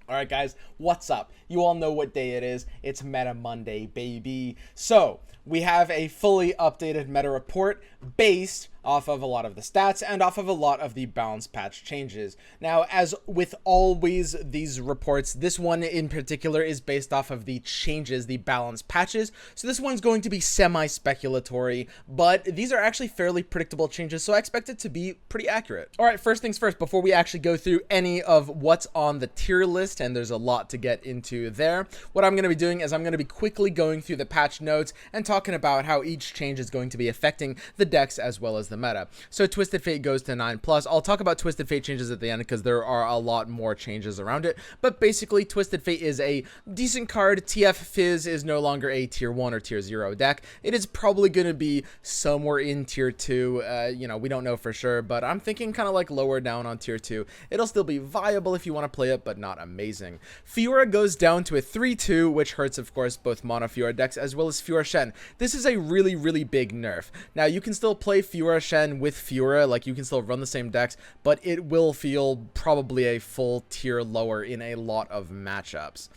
Alright guys, what's up? You all know what day it is. It's Meta Monday, baby. So, we have a fully updated meta report based off of a lot of the stats and off of a lot of the balance patch changes. Now, as with always these reports, this one in particular is based off of the changes, the balance patches. So this one's going to be semi-speculatory, but these are actually fairly predictable changes, so I expect it to be pretty accurate. Alright, first things first, before we actually go through any of what's on the tier list, and there's a lot to get into there, what I'm going to be doing is I'm going to be quickly going through the patch notes and talking about how each change is going to be affecting the decks as well as the meta. So Twisted Fate goes to 9+. I'll talk about Twisted Fate changes at the end because there are a lot more changes around it, but basically Twisted Fate is a decent card. TF Fizz is no longer a tier 1 or tier 0 deck. It is probably going to be somewhere in tier 2. You know, we don't know for sure, but I'm thinking kind of like lower down on tier 2. It'll still be viable if you want to play it, but not amazing. Fiora goes down to a 3-2, which hurts, of course, both mono Fiora decks as well as Fiora Shen. This is a really, really big nerf. Now, you can still play Fiora Shen with Fiora, like you can still run the same decks, but it will feel probably a full tier lower in a lot of matchups.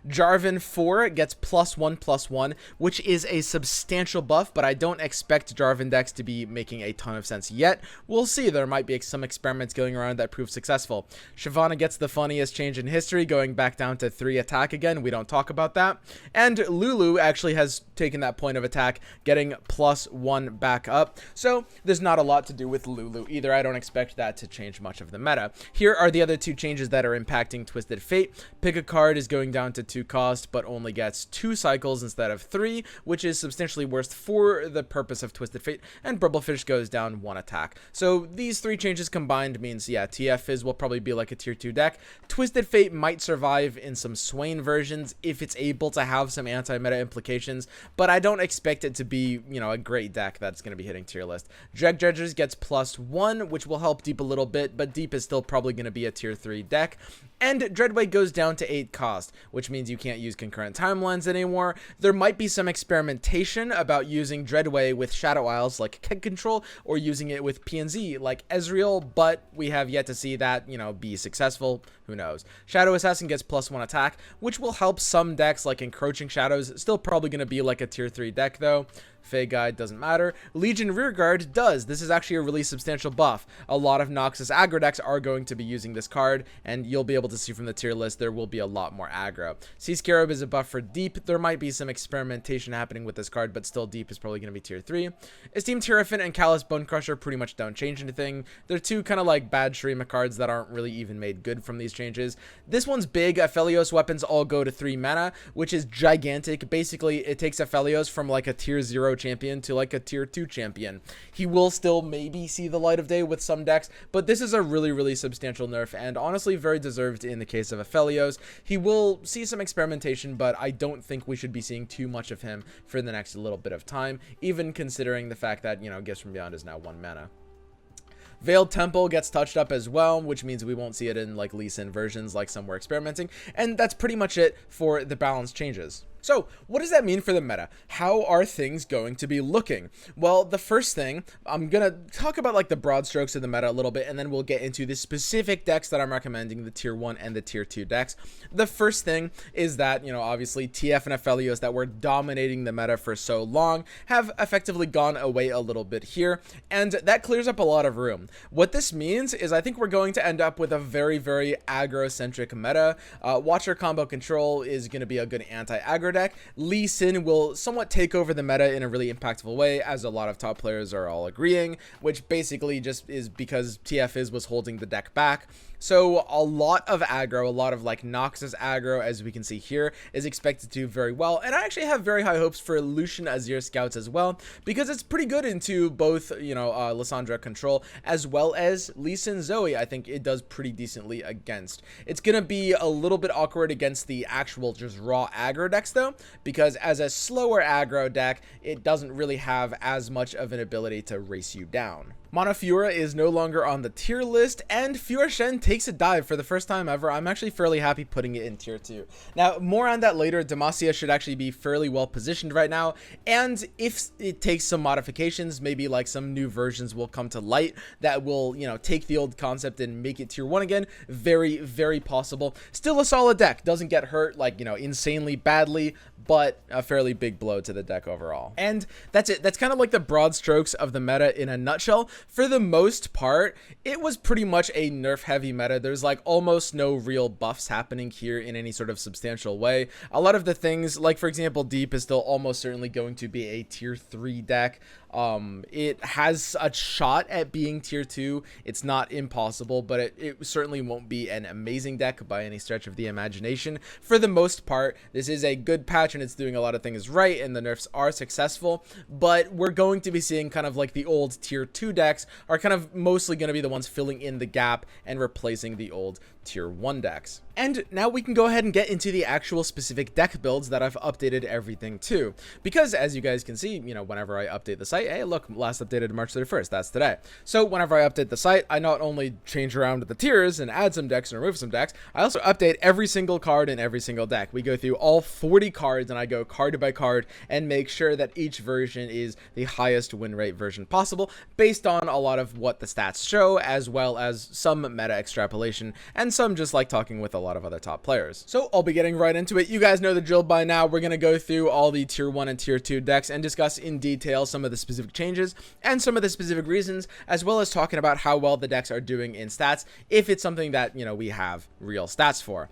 Jarvan 4 gets +1/+1, which is a substantial buff, but I don't expect Jarvan decks to be making a ton of sense yet. We'll see. There might be some experiments going around that prove successful. Shyvana gets the funniest change in history, going back down to 3 attack again. We don't talk about that. And Lulu actually has taken that point of attack, getting +1 back up. So there's not a lot to do with Lulu either. I don't expect that to change much of the meta. Here are the other two changes that are impacting Twisted Fate. Pick a card is going down to 2 cost, but only gets 2 cycles instead of 3, which is substantially worse for the purpose of Twisted Fate, and Bubblefish goes down 1 attack. So these 3 changes combined means, yeah, TF Fizz will probably be like a tier 2 deck. Twisted Fate might survive in some Swain versions if it's able to have some anti-meta implications, but I don't expect it to be, you know, a great deck that's going to be hitting tier list. Dreg Dredgers gets +1, which will help Deep a little bit, but Deep is still probably going to be a tier 3 deck. And Dreadway goes down to 8 cost, which means you can't use concurrent timelines anymore. There might be some experimentation about using Dreadway with Shadow Isles like Keg Control, or using it with PNZ like Ezreal, but we have yet to see that, you know, be successful. Who knows? Shadow Assassin gets +1 attack, which will help some decks like Encroaching Shadows. Still probably going to be like a tier 3 deck though. Fey Guide doesn't matter. Legion Rearguard does. This is actually a really substantial buff. A lot of Noxus aggro decks are going to be using this card, and you'll be able to see from the tier list there will be a lot more aggro. Sea Scarab is a buff for Deep. There might be some experimentation happening with this card, but still Deep is probably going to be tier 3. Esteemed Terrafin and Callous Bone Crusher pretty much don't change anything. They're two kind of like bad Shurima cards that aren't really even made good from these changes. This one's big. Aphelios weapons all go to 3 mana, which is gigantic. Basically, it takes Aphelios from like a tier 0 champion to like a tier 2 champion. He will still maybe see the light of day with some decks, but this is a really, really substantial nerf, and honestly very deserved in the case of Aphelios. He will see some experimentation, but I don't think we should be seeing too much of him for the next little bit of time, even considering the fact that, you know, Gifts from Beyond is now 1 mana. Veiled Temple gets touched up as well, which means we won't see it in like Lee Sin versions like some were experimenting, and that's pretty much it for the balance changes. So, what does that mean for the meta? How are things going to be looking? Well, the first thing, I'm going to talk about like the broad strokes of the meta a little bit, and then we'll get into the specific decks that I'm recommending, the tier 1 and the tier 2 decks. The first thing is that, you know, obviously TF and Aphelios that were dominating the meta for so long have effectively gone away a little bit here, and that clears up a lot of room. What this means is I think we're going to end up with a very, very aggro-centric meta. Watcher Combo Control is going to be a good anti-aggro deck. Lee Sin will somewhat take over the meta in a really impactful way, as a lot of top players are all agreeing, which basically just is because TF was holding the deck back. So a lot of aggro, a lot of like Noxus aggro, as we can see here, is expected to do very well. And I actually have very high hopes for Lucian Azir scouts as well, because it's pretty good into both, you know, Lissandra control as well as Lee Sin Zoe. I think it does pretty decently against. It's going to be a little bit awkward against the actual just raw aggro decks though, because as a slower aggro deck, it doesn't really have as much of an ability to race you down. Mono Fiora is no longer on the tier list, and Fiora Shen takes a dive for the first time ever. I'm actually fairly happy putting it in tier 2. Now, more on that later. Demacia should actually be fairly well positioned right now, and if it takes some modifications, maybe like some new versions will come to light that will, you know, take the old concept and make it tier 1 again. Very, very possible. Still a solid deck. Doesn't get hurt, like, you know, insanely badly, but a fairly big blow to the deck overall. And that's it. That's kind of like the broad strokes of the meta in a nutshell. For the most part, it was pretty much a nerf heavy meta. There's like almost no real buffs happening here in any sort of substantial way. A lot of the things, like for example, Deep is still almost certainly going to be a tier 3 deck. It has a shot at being tier 2. It's not impossible, but it certainly won't be an amazing deck by any stretch of the imagination. For the most part, this is a good patch and it's doing a lot of things right, and the nerfs are successful, but we're going to be seeing kind of like the old tier 2 decks are kind of mostly going to be the ones filling in the gap and replacing the old tier 1 decks. And now we can go ahead and get into the actual specific deck builds that I've updated everything to, because as you guys can see, you know, whenever I update the site, hey look, last updated March 31st, that's today. So whenever I update the site, I not only change around the tiers and add some decks and remove some decks, I also update every single card in every single deck. We go through all 40 cards and I go card by card and make sure that each version is the highest win rate version possible based on a lot of what the stats show, as well as some meta extrapolation and some just like talking with a lot of other top players. So I'll be getting right into it. You guys know the drill by now. We're going to go through all the tier 1 and tier 2 decks and discuss in detail some of the specific changes and some of the specific reasons, as well as talking about how well the decks are doing in stats, if it's something that, you know, we have real stats for.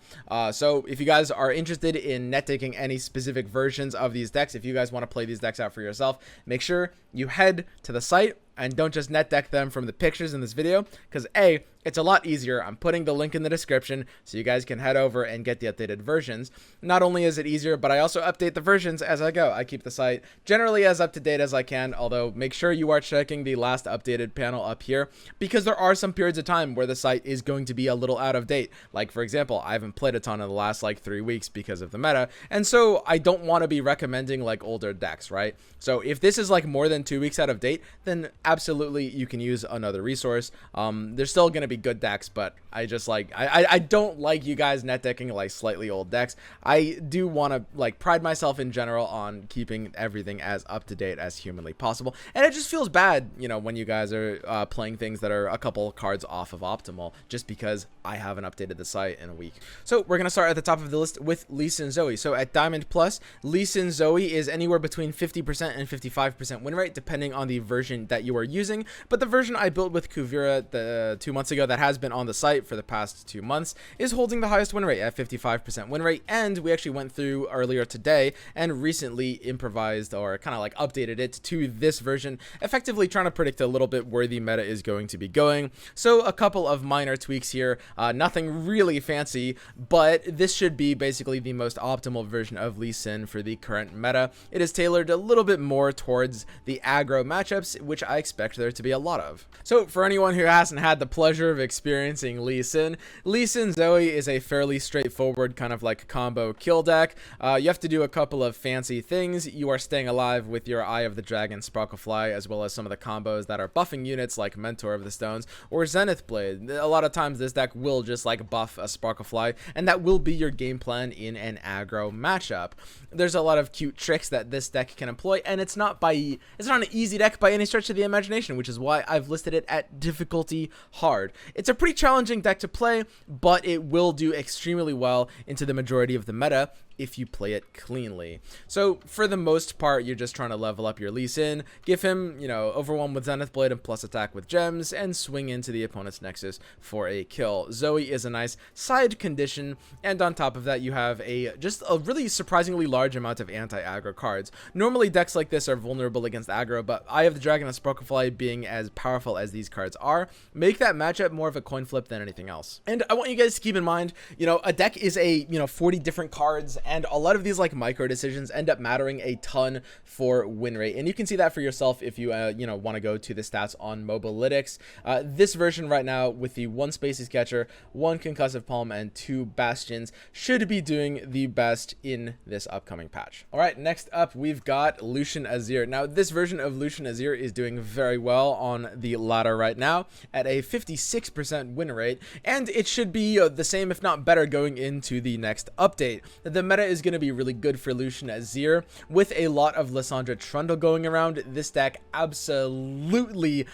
So if you guys are interested in net taking any specific versions of these decks, if you guys want to play these decks out for yourself, make sure you head to the site and don't just net deck them from the pictures in this video, because A, it's a lot easier. I'm putting the link in the description so you guys can head over and get the updated versions. Not only is it easier, but I also update the versions as I go. I keep the site generally as up to date as I can, although make sure you are checking the last updated panel up here, because there are some periods of time where the site is going to be a little out of date. Like for example, I haven't played a ton in the last like 3 weeks because of the meta, and so I don't want to be recommending like older decks, right? So if this is like more than 2 weeks out of date, then absolutely you can use another resource. There's still going to be good decks, but I just like I don't like you guys net decking like slightly old decks. I do want to like pride myself in general on keeping everything as up to date as humanly possible, and it just feels bad, you know, when you guys are playing things that are a couple cards off of optimal just because I haven't updated the site in a week. So we're gonna start at the top of the list with Lee Sin Zoe. So at Diamond Plus, Lee Sin Zoe is anywhere between 50% and 55% win rate depending on the version that you are using, but the version I built with Kuvira the 2 months ago that has been on the site for the past 2 months is holding the highest win rate at 55% win rate, and we actually went through earlier today and recently improvised or kind of like updated it to this version, effectively trying to predict a little bit where the meta is going to be going. So a couple of minor tweaks here, nothing really fancy, but this should be basically the most optimal version of Lee Sin for the current meta. It is tailored a little bit more towards the aggro matchups, which I expect there to be a lot of. So for anyone who hasn't had the pleasure of experiencing Lee Sin Zoe is a fairly straightforward kind of like combo kill deck. You have to do a couple of fancy things. You are staying alive with your Eye of the Dragon Sparklefly, as well as some of the combos that are buffing units like Mentor of the Stones or Zenith Blade. A lot of times this deck will just like buff a Sparklefly, and that will be your game plan in an aggro matchup. There's a lot of cute tricks that this deck can employ, and it's not an easy deck by any stretch of the imagination, which is why I've listed it at difficulty hard. It's a pretty challenging deck to play, but it will do extremely well into the majority of the meta if you play it cleanly. So for the most part, you're just trying to level up your Lee Sin, give him, you know, Overwhelm with Zenith Blade and plus attack with gems, and swing into the opponent's Nexus for a kill. Zoe is a nice side condition, and on top of that, you have just a really surprisingly large amount of anti-aggro cards. Normally, decks like this are vulnerable against aggro, but Eye of the Dragon and Sparklefly being as powerful as these cards are, make that matchup more of a coin flip than anything else. And I want you guys to keep in mind, you know, a deck is 40 different cards, and a lot of these like micro decisions end up mattering a ton for win rate, and you can see that for yourself if you want to go to the stats on Mobalytics. This version right now with the one Spacey Catcher Pressure, 1 Concussive Palm, and 2 Bastions should be doing the best in this upcoming patch. Alright, next up we've got Lucian Azir. Now this version of Lucian Azir is doing very well on the ladder right now at a 56% win rate, and it should be the same if not better going into the next update. The meta is going to be really good for Lucian Azir with a lot of Lissandra Trundle going around. This deck absolutely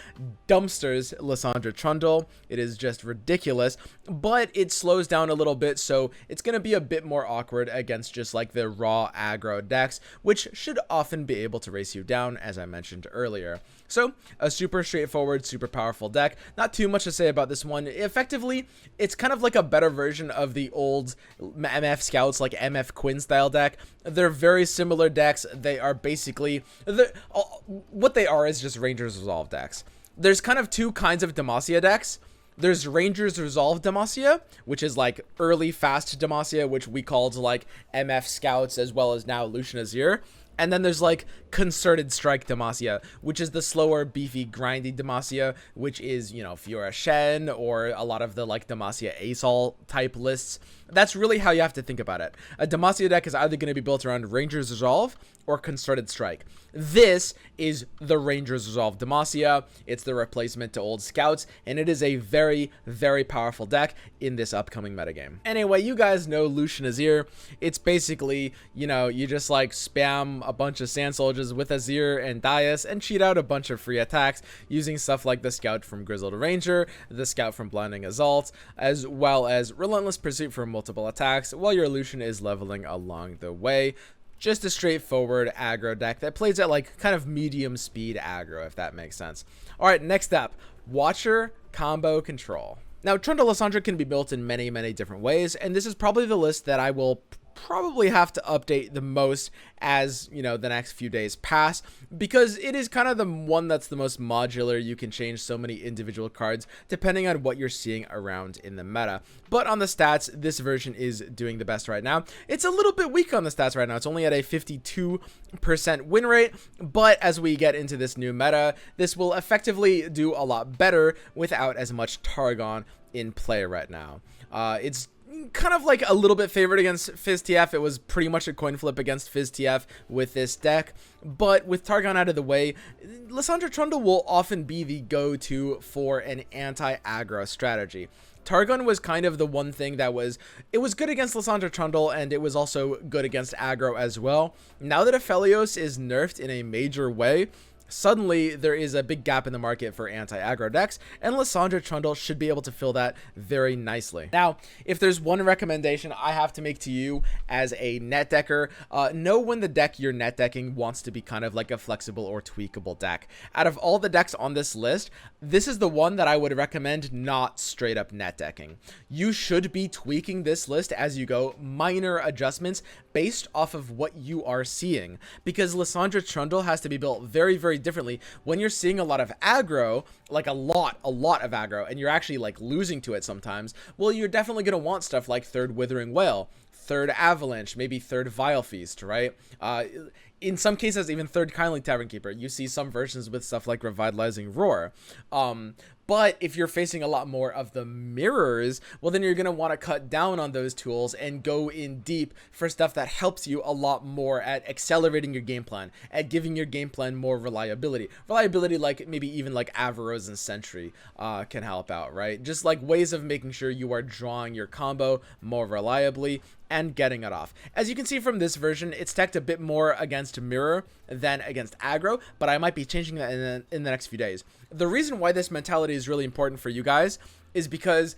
dumpsters Lissandra Trundle. It is just ridiculous, but it slows down a little bit, so it's going to be a bit more awkward against just like the raw aggro decks, which should often be able to race you down, as I mentioned earlier. So a super straightforward, super powerful deck. Not too much to say about this one. Effectively, it's kind of like a better version of the old MF Scouts, like MF Quinn style deck. They're very similar decks. They are basically, what they are is just Rangers Resolve decks. There's kind of 2 kinds of Demacia decks. There's Rangers Resolve Demacia, which is like early fast Demacia, which we called like MF Scouts, as well as now Lucian Azir. And then there's like Concerted Strike Demacia, which is the slower, beefy, grindy Demacia, which is, you know, Fiora Shen or a lot of the like Demacia Asol type lists. That's really how you have to think about it. A Demacia deck is either going to be built around Rangers Resolve or Concerted Strike. This is the Rangers Resolve Demacia. It's the replacement to old Scouts, and it is a very, very powerful deck in this upcoming metagame. Anyway, you guys know Lucian Azir. It's basically, you know, you just like spam a bunch of Sand Soldiers with Azir and Dais and cheat out a bunch of free attacks using stuff like the Scout from Grizzled Ranger, the Scout from Blinding Assault, as well as Relentless Pursuit for multiple attacks while your Lucian is leveling along the way. Just a straightforward aggro deck that plays at like kind of medium speed aggro, if that makes sense. Alright, next up, Watcher Combo Control. Now, Trundle Lissandra can be built in many, many different ways, and this is probably the list that I will probably have to update the most as, you know, the next few days pass, because it is kind of the one that's the most modular. You can change so many individual cards depending on what you're seeing around in the meta. But on the stats, this version is doing the best right now. It's a little bit weak on the stats right now. It's only at a 52% win rate, but as we get into this new meta, this will effectively do a lot better without as much Targon in play right now. It's kind of like a little bit favored against FizzTF. It was pretty much a coin flip against FizzTF with this deck, but with Targon out of the way, Lissandra Trundle will often be the go-to for an anti-aggro strategy. Targon was kind of the one thing that was good against Lissandra Trundle, and it was also good against aggro as well. Now that Aphelios is nerfed in a major way, suddenly there is a big gap in the market for anti-aggro decks, and Lissandra Trundle should be able to fill that very nicely. Now, if there's one recommendation I have to make to you as a net decker, know when the deck you're net decking wants to be kind of like a flexible or tweakable deck. Out of all the decks on this list, this is the one that I would recommend not straight up net decking. You should be tweaking this list as you go, minor adjustments based off of what you are seeing, because Lissandra Trundle has to be built very, very differently. When you're seeing a lot of aggro, like a lot of aggro, and you're actually like losing to it sometimes, well, you're definitely going to want stuff like third Withering Whale, third Avalanche, maybe third Vile Feast, right? In some cases, even third Kindly Tavern Keeper. You see some versions with stuff like Revitalizing Roar. But if you're facing a lot more of the mirrors, well, then you're going to want to cut down on those tools and go in deep for stuff that helps you a lot more at accelerating your game plan, at giving your game plan more reliability. Reliability, like maybe even like Avaros and Sentry can help out, right? Just like ways of making sure you are drawing your combo more reliably and getting it off. As you can see from this version, it's teched a bit more against mirror than against aggro, but I might be changing that in the next few days. The reason why this mentality is really important for you guys is because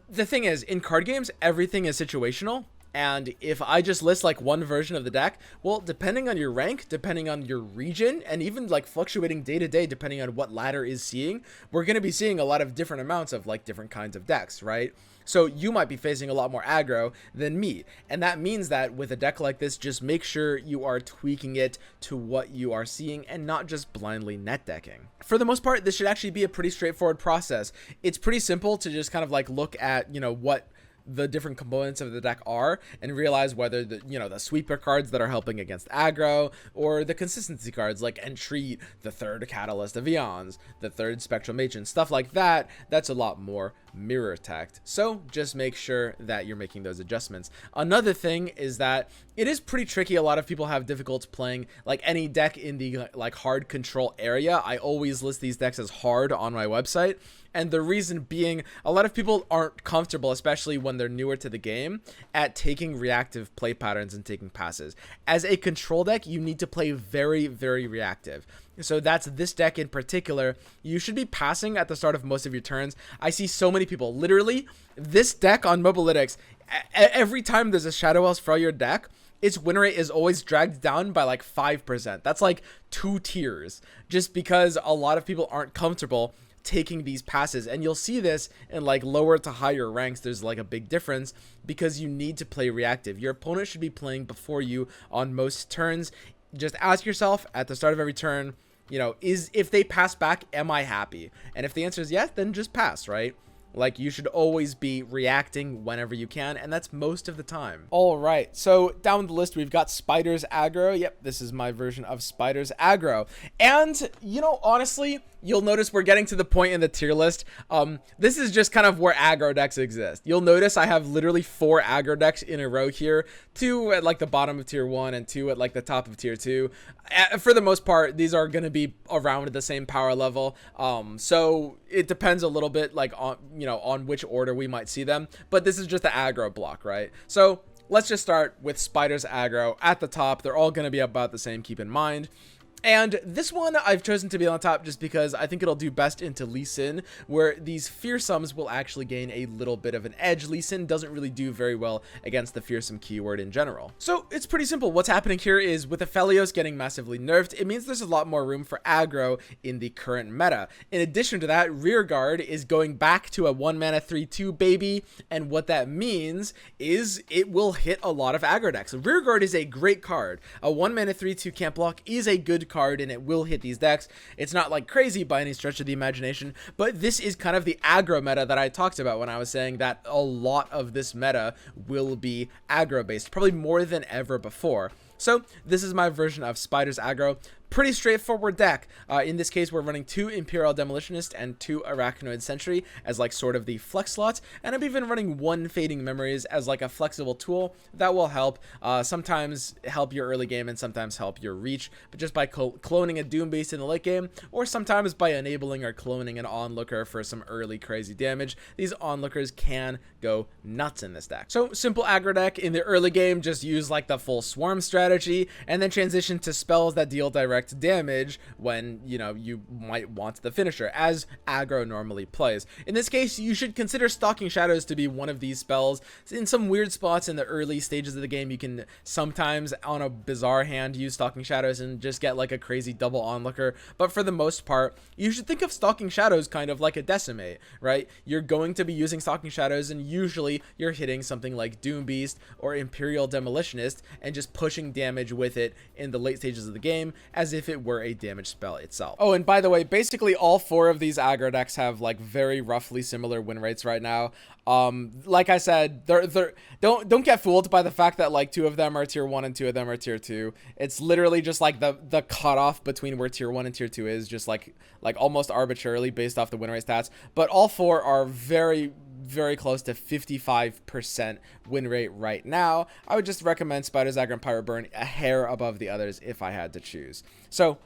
the thing is, in card games, everything is situational. And if I just list like one version of the deck, well, depending on your rank, depending on your region, and even like fluctuating day to day, depending on what ladder is seeing, we're going to be seeing a lot of different amounts of like different kinds of decks, right? So you might be facing a lot more aggro than me. And that means that with a deck like this, just make sure you are tweaking it to what you are seeing and not just blindly net decking. For the most part, this should actually be a pretty straightforward process. It's pretty simple to just kind of like look at, you know, what the different components of the deck are and realize whether the, you know, the sweeper cards that are helping against aggro, or the consistency cards like Entreat, the third Catalyst of Eons, the third Spectral Matron, stuff like that. That's a lot more mirror tech. So just make sure that you're making those adjustments. Another thing is that it is pretty tricky. A lot of people have difficulty playing like any deck in the like hard control area. I always list these decks as hard on my website. And the reason being, a lot of people aren't comfortable, especially when they're newer to the game, at taking reactive play patterns and taking passes. As a control deck, you need to play very, very reactive. So that's this deck in particular. You should be passing at the start of most of your turns. I see so many people, literally, this deck on Mobalytics, every time there's a Shadow Elves for your deck, its win rate is always dragged down by like 5%. That's like 2 tiers, just because a lot of people aren't comfortable taking these passes. And you'll see this in like lower to higher ranks. There's like a big difference because you need to play reactive. Your opponent should be playing before you on most turns. Just ask yourself at the start of every turn, you know, if they pass back, am I happy? And if the answer is yes, then just pass, right? Like, you should always be reacting whenever you can, and that's most of the time. All right, so down the list, we've got Spider's Aggro. Yep, this is my version of Spider's Aggro. And, you know, honestly, you'll notice we're getting to the point in the tier list. This is just kind of where aggro decks exist. You'll notice I have literally 4 aggro decks in a row here. 2 at like the bottom of tier 1 and 2 at like the top of tier 2. For the most part, these are going to be around the same power level. So it depends a little bit like on, you know, on which order we might see them. But this is just the aggro block, right? So let's just start with Spider's Aggro at the top. They're all going to be about the same, keep in mind. And this one I've chosen to be on top just because I think it'll do best into Lee Sin, where these fearsomes will actually gain a little bit of an edge. Lee Sin doesn't really do very well against the fearsome keyword in general. So it's pretty simple. What's happening here is with Aphelios getting massively nerfed, it means there's a lot more room for aggro in the current meta. In addition to that, Rearguard is going back to a 1 mana 3/2 baby, and what that means is it will hit a lot of aggro decks. Rearguard is a great card. A 1 mana 3/2 can't block is a good card, and it will hit these decks. It's not like crazy by any stretch of the imagination, but this is kind of the aggro meta that I talked about when I was saying that a lot of this meta will be aggro based, probably more than ever before. So this is my version of Spider's Aggro. Pretty straightforward deck. In this case, we're running 2 Imperial Demolitionist and 2 Arachnoid Sentry as like sort of the flex slots, and I'm even running 1 Fading Memories as like a flexible tool that will help sometimes help your early game and sometimes help your reach, but just by cloning a Doom Beast in the late game, or sometimes by enabling or cloning an Onlooker for some early crazy damage. These Onlookers can go nuts in this deck. So simple aggro deck. In the early game, just use like the full swarm strategy and then transition to spells that deal direct damage when, you know, you might want the finisher, as aggro normally plays. In this case, you should consider Stalking Shadows to be one of these spells. In some weird spots in the early stages of the game, you can sometimes on a bizarre hand use Stalking Shadows and just get like a crazy double Onlooker, but for the most part, you should think of Stalking Shadows kind of like a Decimate, right? You're going to be using Stalking Shadows, and usually you're hitting something like Doom Beast or Imperial Demolitionist and just pushing damage with it in the late stages of the game as if it were a damage spell itself. Oh, and by the way, basically all 4 of these aggro decks have like very roughly similar win rates right now. Like I said, don't get fooled by the fact that like 2 of them are tier 1 and 2 of them are tier 2. It's literally just like the cutoff between where tier 1 and tier 2 is, just like almost arbitrarily based off the win rate stats. But all 4 are very close to 55% win rate right now. I would just recommend Spider's Aggro and Pirate Burn a hair above the others if I had to choose. So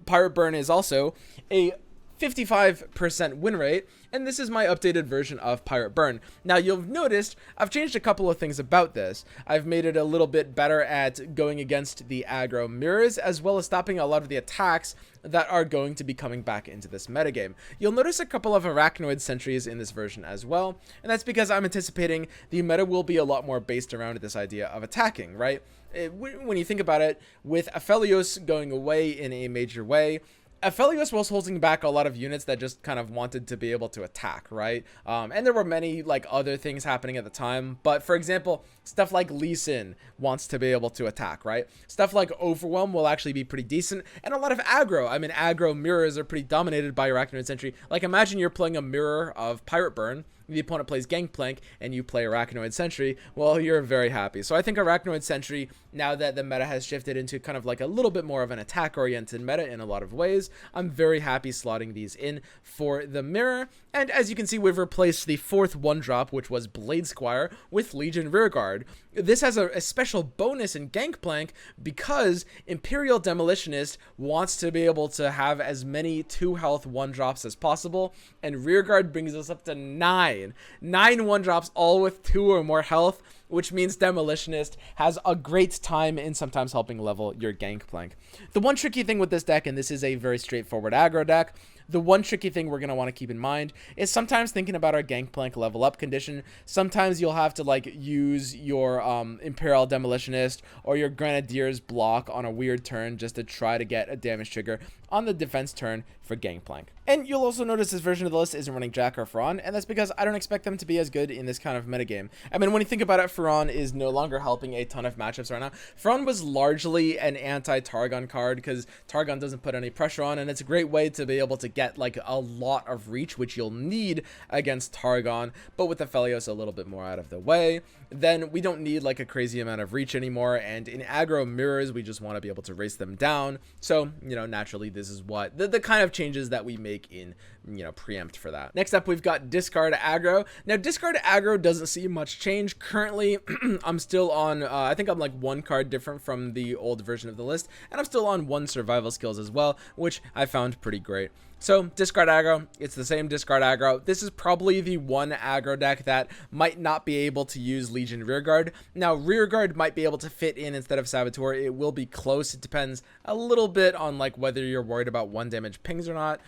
Pirate Burn is also a 55% win rate, and this is my updated version of Pirate Burn. Now, you'll have noticed I've changed a couple of things about this. I've made it a little bit better at going against the aggro mirrors, as well as stopping a lot of the attacks that are going to be coming back into this metagame. You'll notice a couple of Arachnoid Sentries in this version as well, and that's because I'm anticipating the meta will be a lot more based around this idea of attacking, right? When you think about it, with Aphelios going away in a major way, Aphelios was holding back a lot of units that just kind of wanted to be able to attack, right? And there were many like other things happening at the time, but for example, stuff like Lee Sin wants to be able to attack, right? Stuff like Overwhelm will actually be pretty decent, and a lot of aggro. I mean, aggro mirrors are pretty dominated by Arachnoid Sentry. Like, imagine you're playing a mirror of Pirate Burn. the opponent plays Gangplank and you play Arachnoid Sentry, well, you're very happy. So I think Arachnoid Sentry, now that the meta has shifted into kind of like a little bit more of an attack-oriented meta in a lot of ways, I'm very happy slotting these in for the mirror. And as you can see, we've replaced the 4th 1-drop, which was Blade Squire, with Legion Rearguard. This has a special bonus in Gangplank because Imperial Demolitionist wants to be able to have as many 2-health 1-drops as possible, and Rearguard brings us up to 9 1-drops, all with 2 or more health, which means Demolitionist has a great time in sometimes helping level your Gangplank. The one tricky thing with this deck, and this is a very straightforward aggro deck, the one tricky thing we're going to want to keep in mind is sometimes thinking about our Gangplank level up condition. Sometimes you'll have to like use your Imperial Demolitionist or your Grenadier's block on a weird turn just to try to get a damage trigger on the defense turn for Gangplank. And you'll also notice this version of the list isn't running Jack or Fiora, and that's because I don't expect them to be as good in this kind of metagame. I mean, when you think about it, Fiora is no longer helping a ton of matchups right now. Fiora was largely an anti-Targon card because Targon doesn't put any pressure on, and it's a great way to be able to get like a lot of reach, which you'll need against Targon, but with Aphelios a little bit more out of the way, then we don't need like a crazy amount of reach anymore, and in aggro mirrors, we just want to be able to race them down. So, you know, naturally, this is what the kind of changes that we make in, you know, preempt for that. Next up, we've got discard aggro. Now, discard aggro doesn't see much change. Currently, I'm still on, I think I'm like 1 card different from the old version of the list, and I'm still on 1 survival skills as well, which I found pretty great. So, discard aggro, it's the same discard aggro. This is probably the one aggro deck that might not be able to use Legion Rearguard. Now, Rearguard might be able to fit in instead of Saboteur. It will be close. It depends a little bit on like whether you're worried about 1 damage pings or not.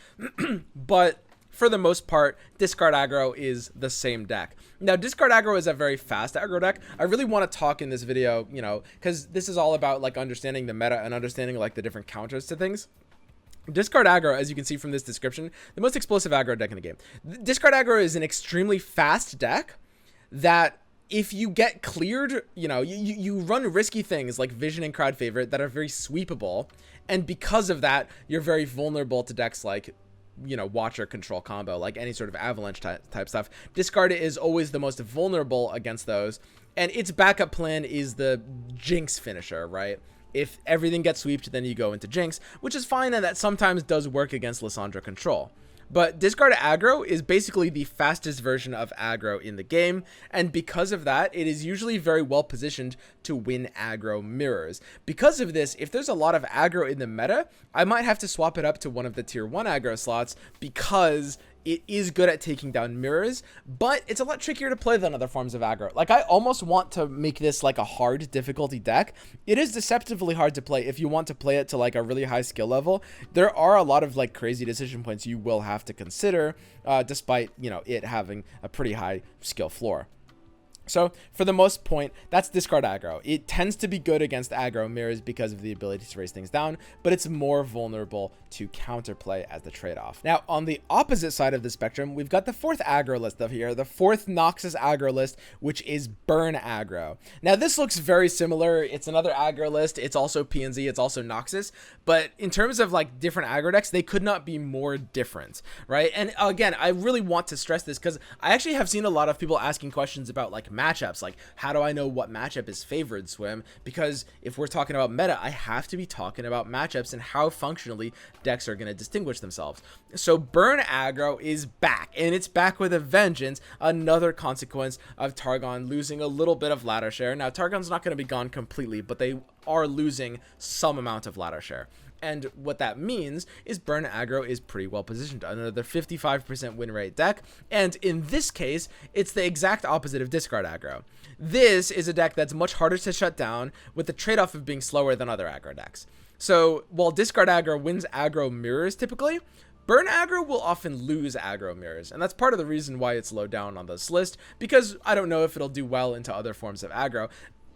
But for the most part, discard aggro is the same deck. Now, discard aggro is a very fast aggro deck. I really want to talk in this video, you know, because this is all about like understanding the meta and understanding like the different counters to things. Discard aggro, as you can see from this description, the most explosive aggro deck in the game. Discard aggro is an extremely fast deck that if you get cleared, you know, you run risky things like Vision and Crowd Favorite that are very sweepable, and because of that, you're very vulnerable to decks like, you know, Watcher Control combo, like any sort of Avalanche type stuff. Discard is always the most vulnerable against those, and its backup plan is the Jinx finisher, right? If everything gets sweeped, then you go into Jinx, which is fine, and that sometimes does work against Lissandra Control. But discard aggro is basically the fastest version of aggro in the game, and because of that, it is usually very well positioned to win aggro mirrors. Because of this, if there's a lot of aggro in the meta, I might have to swap it up to one of the tier 1 aggro slots because it is good at taking down mirrors, but it's a lot trickier to play than other forms of aggro. Like, I almost want to make this like a hard difficulty deck. It is deceptively hard to play if you want to play it to like a really high skill level. There are a lot of like crazy decision points you will have to consider, despite, you know, it having a pretty high skill floor. So for the most point, that's discard aggro. It tends to be good against aggro mirrors because of the ability to race things down, but it's more vulnerable to counterplay as the trade-off. Now, on the opposite side of the spectrum, we've got the 4th aggro list of here, the 4th Noxus aggro list, which is Burn aggro. Now, this looks very similar. It's another aggro list. It's also PNZ. It's also Noxus. But in terms of like different aggro decks, they could not be more different, right? And again, I really want to stress this because I actually have seen a lot of people asking questions about like matchups, like how do I know what matchup is favored, Swim? Because if we're talking about meta, I have to be talking about matchups and how functionally decks are going to distinguish themselves. So Burn aggro is back, and it's back with a vengeance, another consequence of Targon losing a little bit of ladder share. Now, Targon's not going to be gone completely, but they are losing some amount of ladder share. And what that means is Burn aggro is pretty well positioned. Another 55% win rate deck. And in this case, it's the exact opposite of discard aggro. This is a deck that's much harder to shut down with the trade-off of being slower than other aggro decks. So while discard aggro wins aggro mirrors typically, Burn aggro will often lose aggro mirrors, and that's part of the reason why it's low down on this list, because I don't know if it'll do well into other forms of aggro.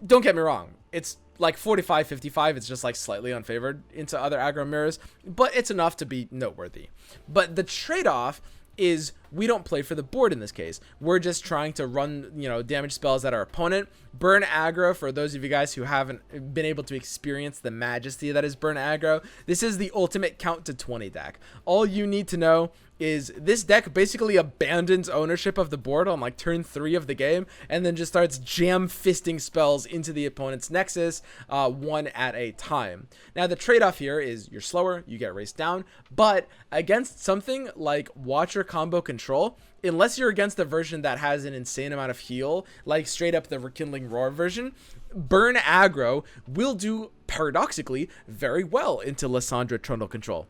Don't get me wrong, it's like 45-55, it's just like slightly unfavored into other aggro mirrors, but it's enough to be noteworthy. But the trade-off is we don't play for the board in this case. We're just trying to run, you know, damage spells at our opponent. Burn aggro, for those of you guys who haven't been able to experience the majesty that is burn aggro, this is the ultimate count to 20 deck. All you need to know is this deck basically abandons ownership of the board on like turn 3 of the game and then just starts jam fisting spells into the opponent's nexus, one at a time. Now the trade-off here is you're slower, you get raced down, but against something like Watcher combo control, unless you're against a version that has an insane amount of heal, like straight up the Rekindling Roar version, burn aggro will do paradoxically very well into Lissandra Trundle control.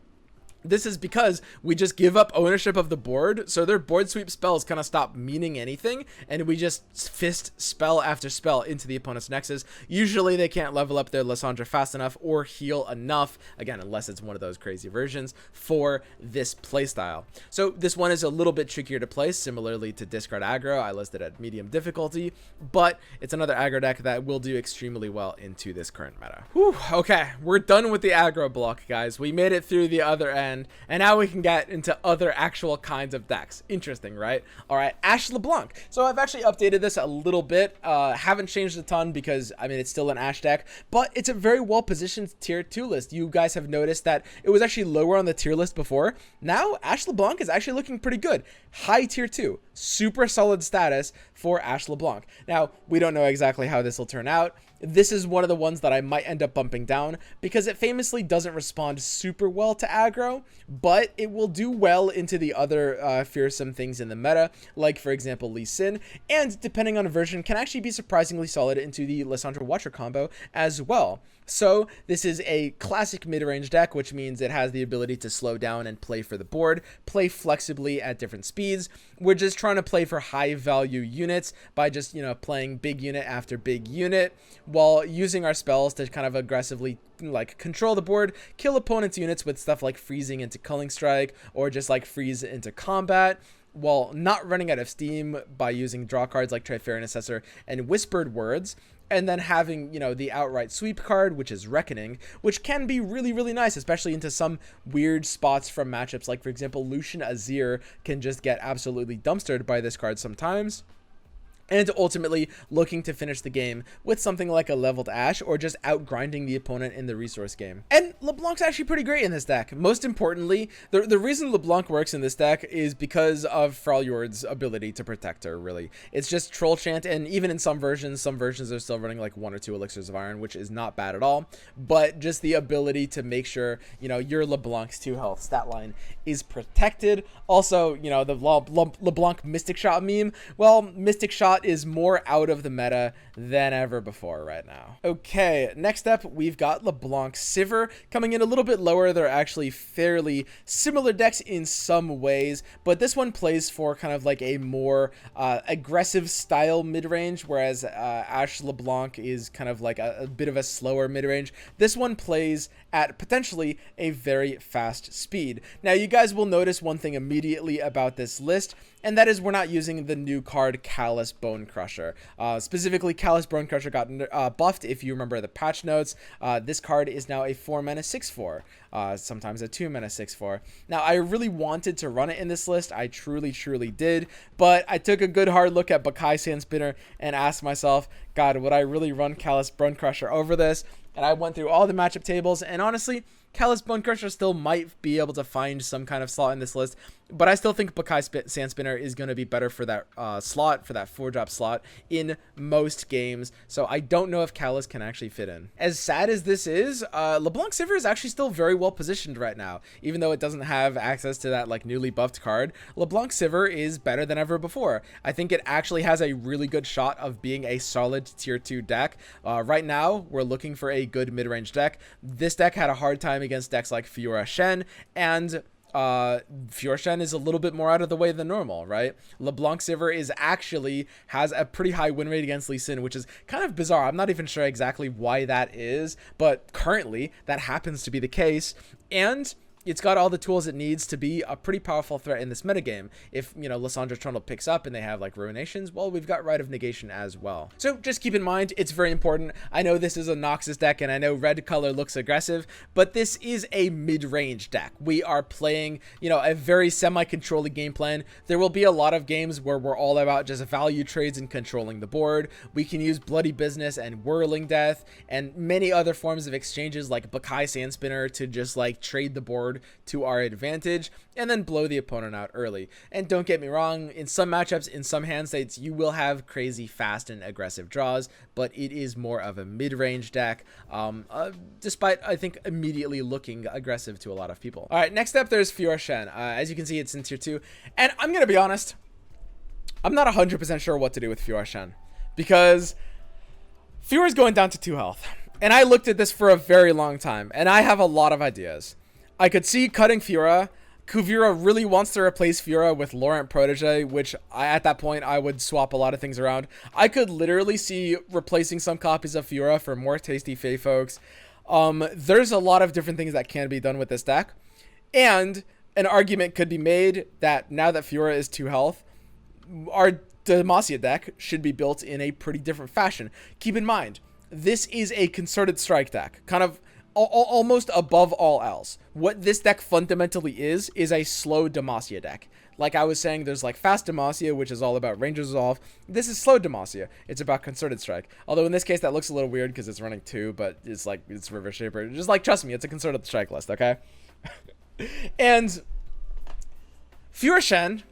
This is because we just give up ownership of the board, so their board sweep spells kind of stop meaning anything, and we just fist spell after spell into the opponent's nexus. Usually they can't level up their Lissandra fast enough or heal enough, again, unless it's one of those crazy versions, for this playstyle. So this one is a little bit trickier to play, similarly to Discard Aggro. I listed at medium difficulty, but it's another aggro deck that will do extremely well into this current meta. Whew, okay, we're done with the aggro block, guys. We made it through the other end. And now we can get into other actual kinds of decks. Interesting, right? All right, Ashe Lebonk. So I've actually updated this a little bit. Haven't changed a ton because, I mean, it's still an Ashe deck, but it's a very well-positioned tier 2 list. You guys have noticed that it was actually lower on the tier list before. Now, Ashe Lebonk is actually looking pretty good. High tier 2. Super solid status for Ashe Lebonk. Now, we don't know exactly how this will turn out. This is one of the ones that I might end up bumping down because it famously doesn't respond super well to aggro, but it will do well into the other fearsome things in the meta, like for example Lee Sin, and depending on a version can actually be surprisingly solid into the Lissandra Watcher combo as well. So this is a classic mid-range deck, which means it has the ability to slow down and play for the board, play flexibly at different speeds. We're just trying to play for high value units by just, you know, playing big unit after big unit while using our spells to kind of aggressively like control the board, kill opponents' units with stuff like freezing into Culling Strike or just like freeze into combat, while not running out of steam by using draw cards like Trifarian Assessor and Whispered Words, and then having, you know, the outright sweep card, which is Reckoning, which can be really, really nice, especially into some weird spots from matchups. Like, for example, Lucian Azir can just get absolutely dumpstered by this card sometimes. And ultimately looking to finish the game with something like a leveled Ashe or just outgrinding the opponent in the resource game. And Leblanc's actually pretty great in this deck. Most importantly, the reason Leblanc works in this deck is because of Freljord's ability to protect her, really. It's just Troll Chant, and even in some versions are still running like 1 or 2 Elixirs of Iron, which is not bad at all. But just the ability to make sure, you know, your Leblanc's 2 health stat line is protected. Also, you know, the Leblanc Mystic Shot meme, well, Mystic Shot is more out of the meta than ever before right now. Okay, next up, we've got Lebonk Sivir coming in a little bit lower. They're actually fairly similar decks in some ways, but this one plays for kind of like a more aggressive style mid-range, whereas Ashe Lebonk is kind of like a bit of a slower mid-range. This one plays at potentially a very fast speed. Now, you guys will notice one thing immediately about this list, and that is we're not using the new card Callous Bone Crusher. Specifically, Callous Bone Crusher got buffed if you remember the patch notes. This card is now a 4-mana 6/4, sometimes a 2-mana 6/4. Now, I really wanted to run it in this list. I truly did, but I took a good hard look at Bakai Sandspinner and asked myself, God, would I really run Callous Bone Crusher over this? And I went through all the matchup tables, and honestly, Callous Bone Crusher still might be able to find some kind of slot in this list, but I still think Bakai Sandspinner is going to be better for that slot, for that 4-drop slot in most games, so I don't know if Callous can actually fit in. As sad as this is, Lebonk Sivir is actually still very well positioned right now. Even though it doesn't have access to that like newly buffed card, Lebonk Sivir is better than ever before. I think it actually has a really good shot of being a solid tier 2 deck. Right now, we're looking for a good mid-range deck. This deck had a hard time against decks like Fiora Shen, and Fiora Shen is a little bit more out of the way than normal, right? Lebonk Sivir has a pretty high win rate against Lee Sin, which is kind of bizarre. I'm not even sure exactly why that is, but currently that happens to be the case. And it's got all the tools it needs to be a pretty powerful threat in this metagame. If, you know, Lissandra Trundle picks up and they have like Ruinations, well, we've got Rite of Negation as well. So just keep in mind, it's very important. I know this is a Noxus deck and I know red color looks aggressive, but this is a mid-range deck. We are playing, you know, a very semi-controlling game plan. There will be a lot of games where we're all about just value trades and controlling the board. We can use Bloody Business and Whirling Death and many other forms of exchanges like Bakai Sandspinner to just like trade the board to our advantage and then blow the opponent out early. And don't get me wrong, in some matchups, in some hand states, you will have crazy fast and aggressive draws, but it is more of a mid-range deck, despite, I think, immediately looking aggressive to a lot of people. All right, next up, there's Fiora Shen. As you can see, it's in tier 2, and I'm going to be honest, I'm not 100% sure what to do with Fiora Shen, because Fiora's going down to 2 health. And I looked at this for a very long time, and I have a lot of ideas. I could see cutting Fiora. Kuvira really wants to replace Fiora with Laurent Protege, which at that point I would swap a lot of things around. I could literally see replacing some copies of Fiora for more tasty Fae folks. There's a lot of different things that can be done with this deck. And an argument could be made that now that Fiora is 2 health, our Demacia deck should be built in a pretty different fashion. Keep in mind, this is a concerted strike deck, kind of almost above all else. What this deck fundamentally is a slow Demacia deck. Like I was saying, there's like fast Demacia, which is all about range resolve. This is slow Demacia. It's about concerted strike. Although in this case, that looks a little weird because it's running 2, but it's like, it's reverse shaper. Just like, trust me, it's a concerted strike list, okay? And Fiora Shen,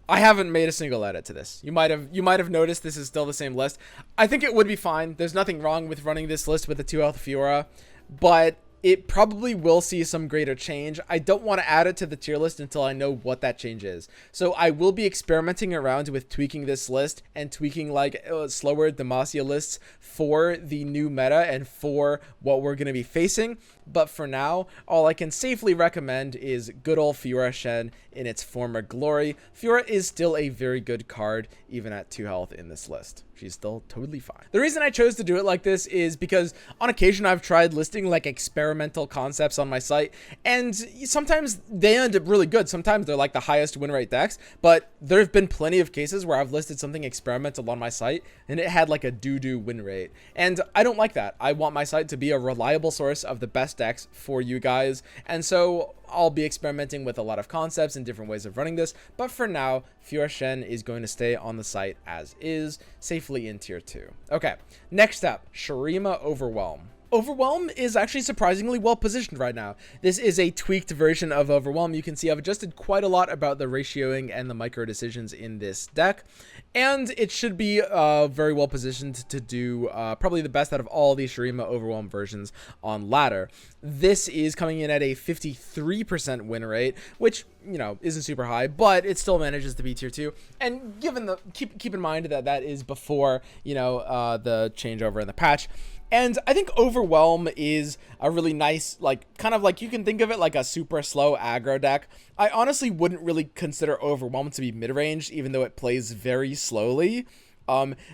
I haven't made a single edit to this. You might have noticed this is still the same list. I think it would be fine. There's nothing wrong with running this list with a 2 health Fiora, but it probably will see some greater change. I don't want to add it to the tier list until I know what that change is. So I will be experimenting around with tweaking this list and tweaking like slower Demacia lists for the new meta and for what we're going to be facing. But for now, all I can safely recommend is good old Fiora Shen in its former glory. Fiora is still a very good card, even at 2 health in this list. She's still totally fine. The reason I chose to do it like this is because on occasion I've tried listing like experimental concepts on my site, and sometimes they end up really good. Sometimes they're like the highest win rate decks, but there have been plenty of cases where I've listed something experimental on my site and it had like a doo-doo win rate. And I don't like that. I want my site to be a reliable source of the best decks for you guys. And so I'll be experimenting with a lot of concepts and different ways of running this, but for now, Fiora Shen is going to stay on the site as is, safely in tier 2. Okay, next up, Shurima Overwhelm. Overwhelm is actually surprisingly well positioned right now. This is a tweaked version of Overwhelm. You can see I've adjusted quite a lot about the ratioing and the micro decisions in this deck, and it should be very well positioned to do probably the best out of all the Shurima Overwhelm versions on ladder. This is coming in at a 53% win rate, which, you know, isn't super high, but it still manages to be tier 2. And given the keep in mind that that is before, you know, the changeover in the patch. And I think Overwhelm is a really nice, like, kind of like, you can think of it like a super slow aggro deck. I honestly wouldn't really consider Overwhelm to be mid-range, even though it plays very slowly.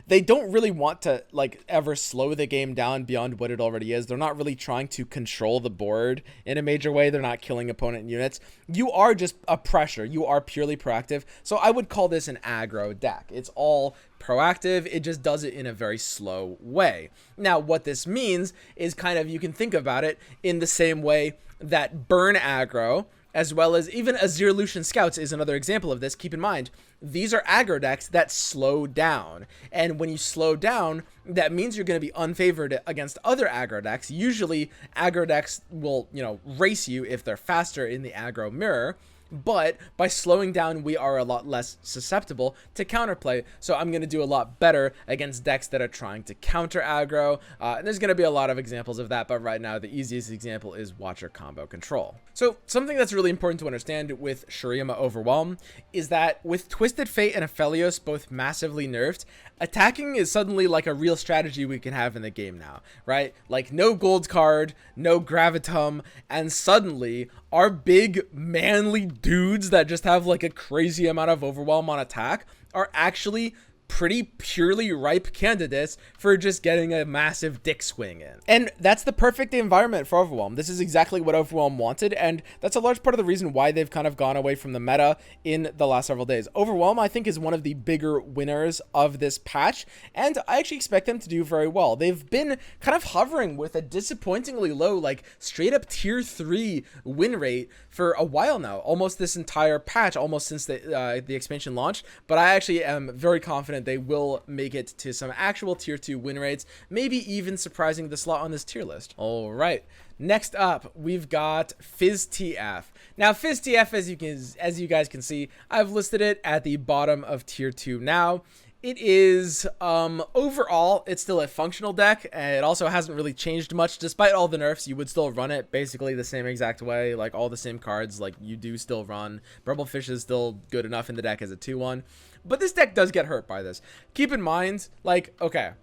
They don't really want to like ever slow the game down beyond what it already is. They're not really trying to control the board in a major way. They're not killing opponent units. You are just a pressure. You are purely proactive. So I would call this an aggro deck. It's all proactive. It just does it in a very slow way. Now, what this means is kind of, you can think about it in the same way that burn aggro, as well as even Azir Lucian Scouts is another example of this. Keep in mind, these are aggro decks that slow down. And when you slow down, that means you're going to be unfavored against other aggro decks. Usually, aggro decks will, you know, race you if they're faster in the aggro mirror. But by slowing down, we are a lot less susceptible to counterplay. So I'm going to do a lot better against decks that are trying to counter aggro. And there's going to be a lot of examples of that. But right now, the easiest example is Watcher combo control. So something that's really important to understand with Shurima Overwhelm is that with Twisted Fate and Aphelios both massively nerfed, attacking is suddenly like a real strategy we can have in the game now, right? Like no gold card, no gravitum, and suddenly our big manly dudes that just have like a crazy amount of overwhelm on attack are actually pretty purely ripe candidates for just getting a massive dick swing in. And that's the perfect environment for Overwhelm. This is exactly what Overwhelm wanted, and that's a large part of the reason why they've kind of gone away from the meta in the last several days. Overwhelm, I think, is one of the bigger winners of this patch, and I actually expect them to do very well. They've been kind of hovering with a disappointingly low, like straight up tier 3 win rate for a while now, almost this entire patch, almost since the expansion launched. But I actually am very confident they will make it to some actual tier 2 win rates, maybe even surprising the slot on this tier list. All right, next up we've got FizzTF. Now FizzTF, as you guys can see, I've listed it at the bottom of tier 2 now. It is, overall, it's still a functional deck, and it also hasn't really changed much. Despite all the nerfs, you would still run it basically the same exact way, like all the same cards, like you do still run. Burblefish is still good enough in the deck as a 2-1, but this deck does get hurt by this. Keep in mind, like, okay,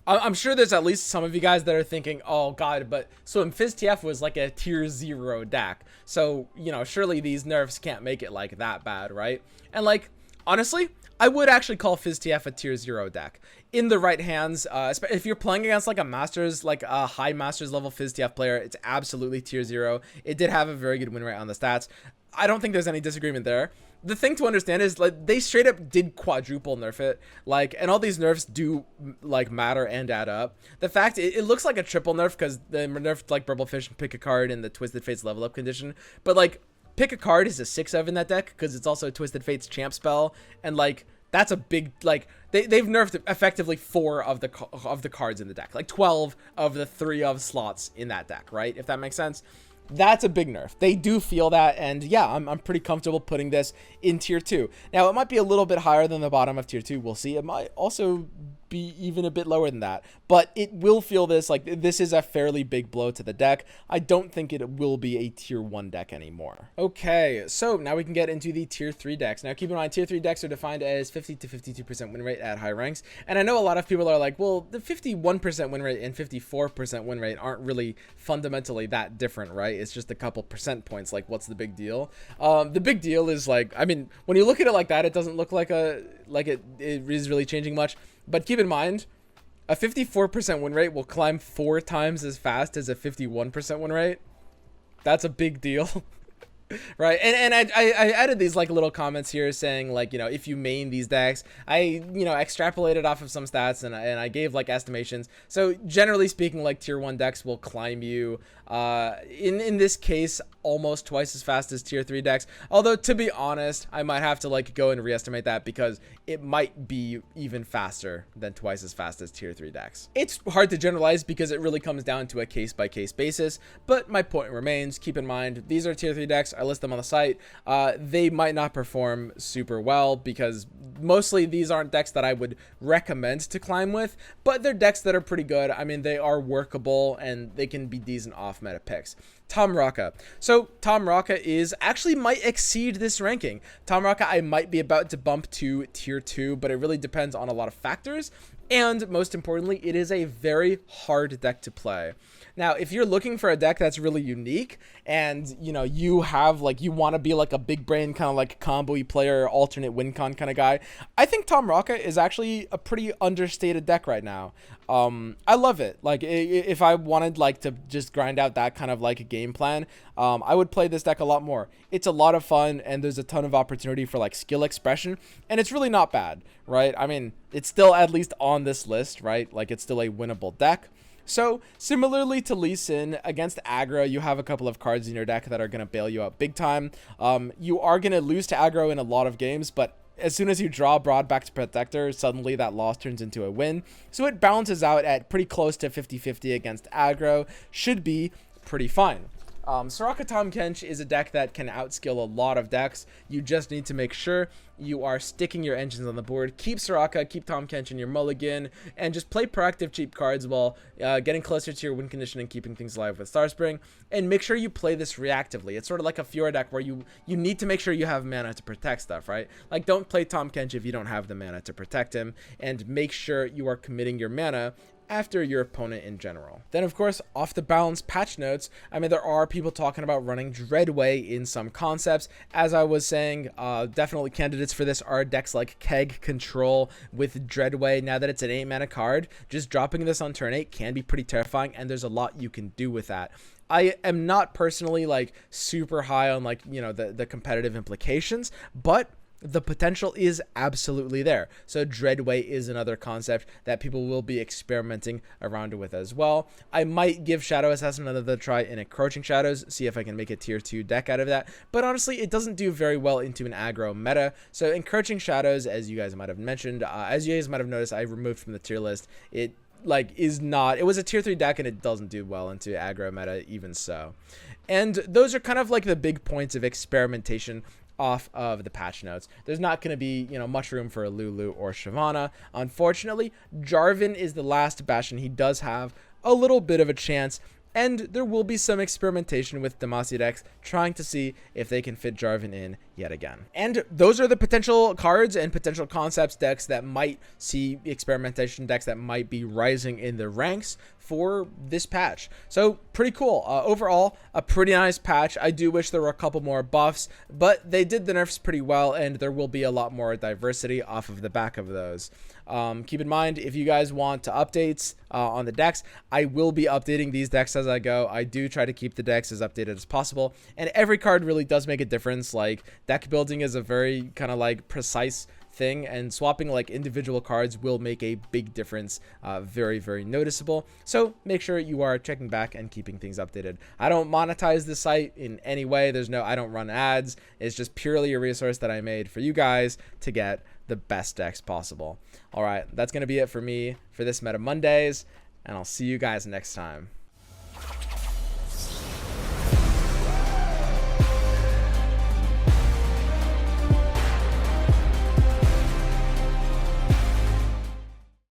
I'm sure there's at least some of you guys that are thinking, oh god, but so FizzTF was like a tier 0 deck, so, you know, surely these nerfs can't make it like that bad, right? And like, honestly, I would actually call FizzTF a tier 0 deck in the right hands. If you're playing against like a Masters, like a high Masters level FizzTF player, it's absolutely tier 0. It did have a very good win rate on the stats. I don't think there's any disagreement there. The thing to understand is, like, they straight up did quadruple nerf it, like, and all these nerfs do like matter and add up. The fact it looks like a triple nerf because they nerfed like Burblefish and pick a card in the Twisted Fates level up condition, but like, pick a card is a 6-of in that deck because it's also Twisted Fate's champ spell, and like that's a big, like, they've nerfed effectively 4 of the cards in the deck, like 12 of the 3 of slots in that deck, right? If that makes sense. That's a big nerf. They do feel that, and yeah, I'm pretty comfortable putting this in tier 2. Now, it might be a little bit higher than the bottom of tier 2. We'll see. It might also be even a bit lower than that, but it will feel this, like, this is a fairly big blow to the deck. I don't think it will be a tier 1 deck anymore. Okay, so now we can get into the tier 3 decks. Now, keep in mind, tier 3 decks are defined as 50 to 52% win rate at high ranks, and I know a lot of people are like, well, the 51% win rate and 54% win rate aren't really fundamentally that different, right? It's just a couple percent points. Like, what's the big deal? The big deal is, like, I mean, when you look at it like that, it doesn't look like it is really changing much. But keep in mind, a 54% win rate will climb 4 times as fast as a 51% win rate. That's a big deal. Right, and I added these like little comments here saying, like, you know, if you main these decks, I, you know, extrapolated off of some stats and I gave like estimations. So generally speaking, like tier 1 decks will climb you in this case almost twice as fast as tier 3 decks, although to be honest, I might have to like go and reestimate that because it might be even faster than twice as fast as tier 3 decks. It's hard to generalize because it really comes down to a case-by-case basis, but my point remains. Keep in mind, these are tier 3 decks. I list them on the site. They might not perform super well because mostly these aren't decks that I would recommend to climb with, but they're decks that are pretty good. I mean, they are workable and they can be decent off-meta picks. Tahm Raka. So Tahm Raka actually might exceed this ranking. Tahm Raka I might be about to bump to tier 2, but it really depends on a lot of factors. And most importantly, it is a very hard deck to play. Now, if you're looking for a deck that's really unique and, you know, you have like, you want to be like a big brain kind of like combo-y player, alternate win con kind of guy, I think Tahm Raka is actually a pretty understated deck right now. I love it. Like, if I wanted like to just grind out that kind of like a game plan, I would play this deck a lot more. It's a lot of fun and there's a ton of opportunity for like skill expression, and it's really not bad, right? I mean, it's still at least on this list, right? Like, it's still a winnable deck. So similarly to Lee Sin, against Aggro, you have a couple of cards in your deck that are going to bail you out big time. You are going to lose to Aggro in a lot of games, but as soon as you draw Broad back to Protector, suddenly that loss turns into a win. So it balances out at pretty close to 50-50 against Aggro. Should be pretty fine. Soraka Tahm Kench is a deck that can outskill a lot of decks. You just need to make sure you are sticking your engines on the board. Keep Soraka, keep Tahm Kench in your mulligan, and just play proactive cheap cards while getting closer to your win condition and keeping things alive with Starspring. And make sure you play this reactively. It's sort of like a Fiora deck where you need to make sure you have mana to protect stuff, right? Like, don't play Tahm Kench if you don't have the mana to protect him, and make sure you are committing your mana after your opponent in general. Then of course, off the balance patch notes, I mean, there are people talking about running Dreadway in some concepts. As I was saying, definitely candidates for this are decks like Keg Control with Dreadway. Now that it's an 8-mana card, just dropping this on turn 8 can be pretty terrifying, and there's a lot you can do with that. I am not personally like super high on like, you know, the competitive implications, but the potential is absolutely there. So Dreadway is another concept that people will be experimenting around with as well. I might give Shadow Assassin another try in Encroaching Shadows, see if I can make a tier 2 deck out of that. But honestly, it doesn't do very well into an aggro meta. So Encroaching Shadows, as you guys might have mentioned, as you guys might have noticed, I removed from the tier list. It was a tier 3 deck, and it doesn't do well into aggro meta even so. And those are kind of like the big points of experimentation off of the patch notes. There's not going to be, you know, much room for a Lulu or Shyvana. Unfortunately, Jarvan is the last Bastion. He does have a little bit of a chance, and there will be some experimentation with Demacia decks trying to see if they can fit Jarvan in yet again. And those are the potential cards and potential concepts decks that might see experimentation, decks that might be rising in the ranks for this patch. So pretty cool. Overall, a pretty nice patch. I do wish there were a couple more buffs, but they did the nerfs pretty well, and there will be a lot more diversity off of the back of those. Keep in mind, if you guys want updates on the decks, I will be updating these decks as I go. I do try to keep the decks as updated as possible, and every card really does make a difference. Like, deck building is a very kind of like precise thing, and swapping like individual cards will make a big difference, very, very noticeable. So make sure you are checking back and keeping things updated. I don't monetize the site in any way. I don't run ads. It's just purely a resource that I made for you guys to get the best decks possible. All right, that's going to be it for me for this Meta Mondays, and I'll see you guys next time.